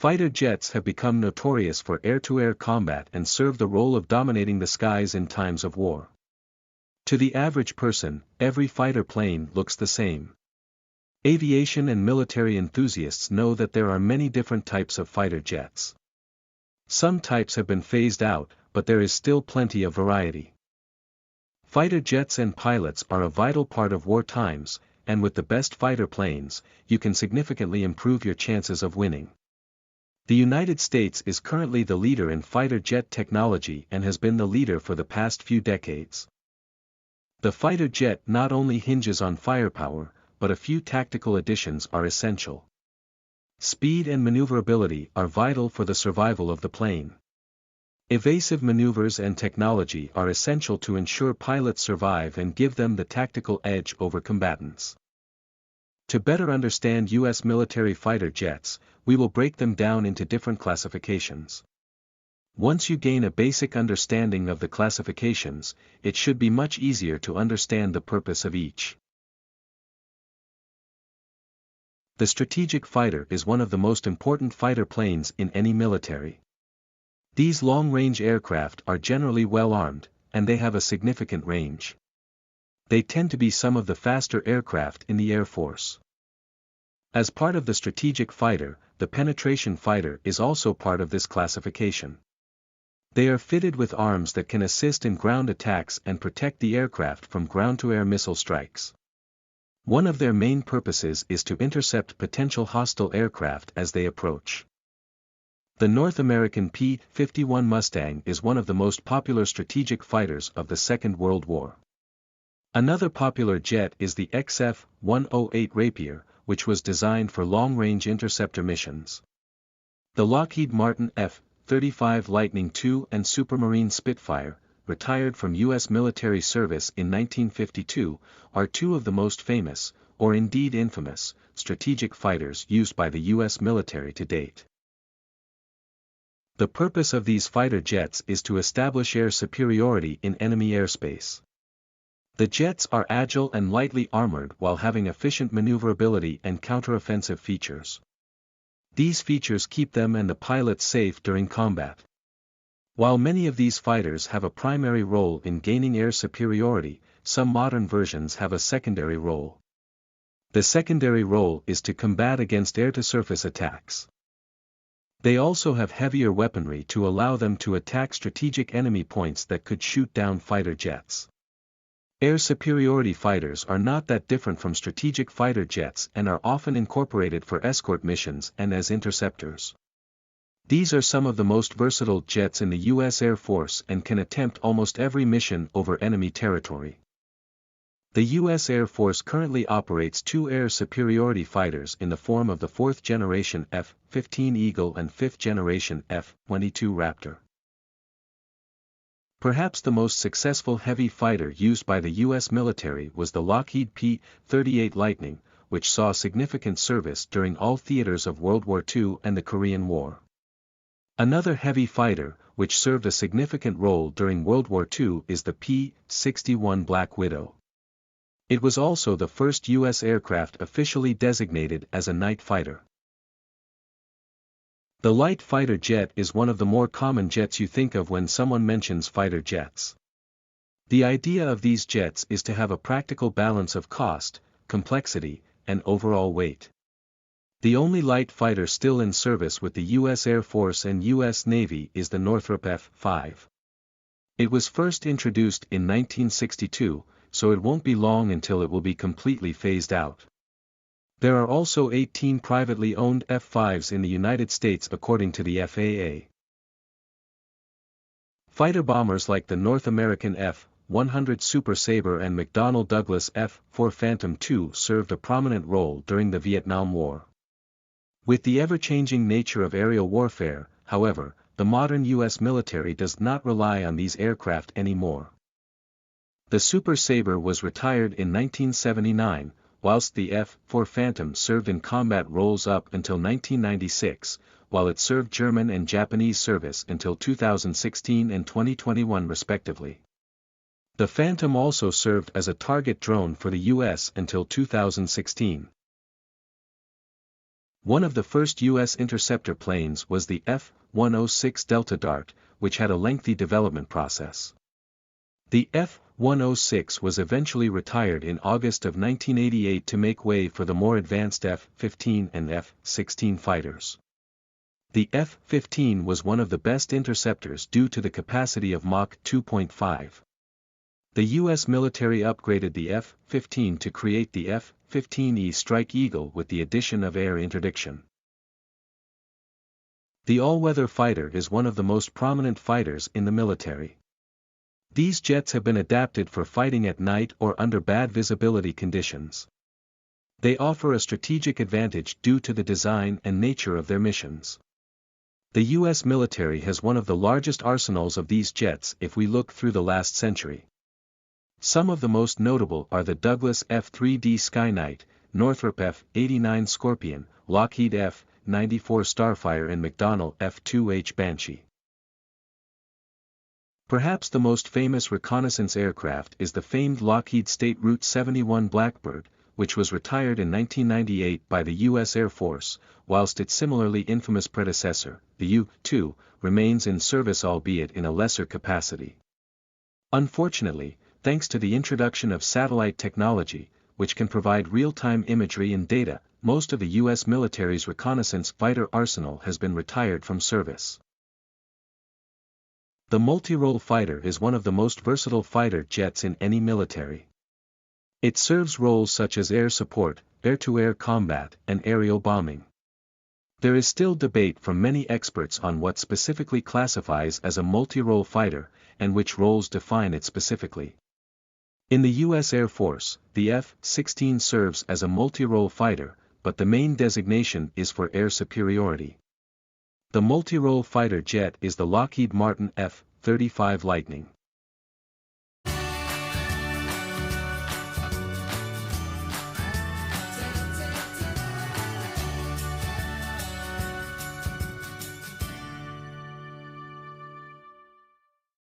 Fighter jets have become notorious for air-to-air combat and serve the role of dominating the skies in times of war. To the average person, every fighter plane looks the same. Aviation and military enthusiasts know that there are many different types of fighter jets. Some types have been phased out, but there is still plenty of variety. Fighter jets and pilots are a vital part of war times, and with the best fighter planes, you can significantly improve your chances of winning. The United States is currently the leader in fighter jet technology and has been the leader for the past few decades. The fighter jet not only hinges on firepower, but a few tactical additions are essential. Speed and maneuverability are vital for the survival of the plane. Evasive maneuvers and technology are essential to ensure pilots survive and give them the tactical edge over combatants. To better understand U.S. military fighter jets, we will break them down into different classifications. Once you gain a basic understanding of the classifications, it should be much easier to understand the purpose of each. The strategic fighter is one of the most important fighter planes in any military. These long-range aircraft are generally well-armed, and they have a significant range. They tend to be some of the faster aircraft in the Air Force. As part of the strategic fighter, the penetration fighter is also part of this classification. They are fitted with arms that can assist in ground attacks and protect the aircraft from ground-to-air missile strikes. One of their main purposes is to intercept potential hostile aircraft as they approach. The North American P-51 Mustang is one of the most popular strategic fighters of the Second World War. Another popular jet is the XF-108 Rapier, which was designed for long-range interceptor missions. The Lockheed Martin F-35 Lightning II and Supermarine Spitfire, retired from U.S. military service in 1952, are two of the most famous, or indeed infamous, strategic fighters used by the U.S. military to date. The purpose of these fighter jets is to establish air superiority in enemy airspace. The jets are agile and lightly armored while having efficient maneuverability and counteroffensive features. These features keep them and the pilots safe during combat. While many of these fighters have a primary role in gaining air superiority, some modern versions have a secondary role. The secondary role is to combat against air-to-surface attacks. They also have heavier weaponry to allow them to attack strategic enemy points that could shoot down fighter jets. Air superiority fighters are not that different from strategic fighter jets and are often incorporated for escort missions and as interceptors. These are some of the most versatile jets in the U.S. Air Force and can attempt almost every mission over enemy territory. The U.S. Air Force currently operates two air superiority fighters in the form of the 4th generation F-15 Eagle and 5th generation F-22 Raptor. Perhaps the most successful heavy fighter used by the U.S. military was the Lockheed P-38 Lightning, which saw significant service during all theaters of World War II and the Korean War. Another heavy fighter, which served a significant role during World War II, is the P-61 Black Widow. It was also the first U.S. aircraft officially designated as a night fighter. The light fighter jet is one of the more common jets you think of when someone mentions fighter jets. The idea of these jets is to have a practical balance of cost, complexity, and overall weight. The only light fighter still in service with the U.S. Air Force and U.S. Navy is the Northrop F-5. It was first introduced in 1962, so it won't be long until it will be completely phased out. There are also 18 privately owned F-5s in the United States according to the FAA. Fighter bombers like the North American F-100 Super Sabre and McDonnell Douglas F-4 Phantom II served a prominent role during the Vietnam War. With the ever-changing nature of aerial warfare, however, the modern U.S. military does not rely on these aircraft anymore. The Super Sabre was retired in 1979, whilst the F-4 Phantom served in combat roles up until 1996, while it served German and Japanese service until 2016 and 2021 respectively. The Phantom also served as a target drone for the U.S. until 2016. One of the first U.S. interceptor planes was the F-106 Delta Dart, which had a lengthy development process. The F-106 was eventually retired in August of 1988 to make way for the more advanced F-15 and F-16 fighters. The F-15 was one of the best interceptors due to the capacity of Mach 2.5. The U.S. military upgraded the F-15 to create the F-15E Strike Eagle with the addition of air interdiction. The all-weather fighter is one of the most prominent fighters in the military. These jets have been adapted for fighting at night or under bad visibility conditions. They offer a strategic advantage due to the design and nature of their missions. The U.S. military has one of the largest arsenals of these jets if we look through the last century. Some of the most notable are the Douglas F-3D Skyknight, Northrop F-89 Scorpion, Lockheed F-94 Starfire and McDonnell F-2H Banshee. Perhaps the most famous reconnaissance aircraft is the famed Lockheed State Route 71 Blackbird, which was retired in 1998 by the U.S. Air Force, whilst its similarly infamous predecessor, the U-2, remains in service albeit in a lesser capacity. Unfortunately, thanks to the introduction of satellite technology, which can provide real-time imagery and data, most of the U.S. military's reconnaissance fighter arsenal has been retired from service. The multirole fighter is one of the most versatile fighter jets in any military. It serves roles such as air support, air-to-air combat, and aerial bombing. There is still debate from many experts on what specifically classifies as a multirole fighter, and which roles define it specifically. In the U.S. Air Force, the F-16 serves as a multirole fighter, but the main designation is for air superiority. The multirole fighter jet is the Lockheed Martin F-35 Lightning.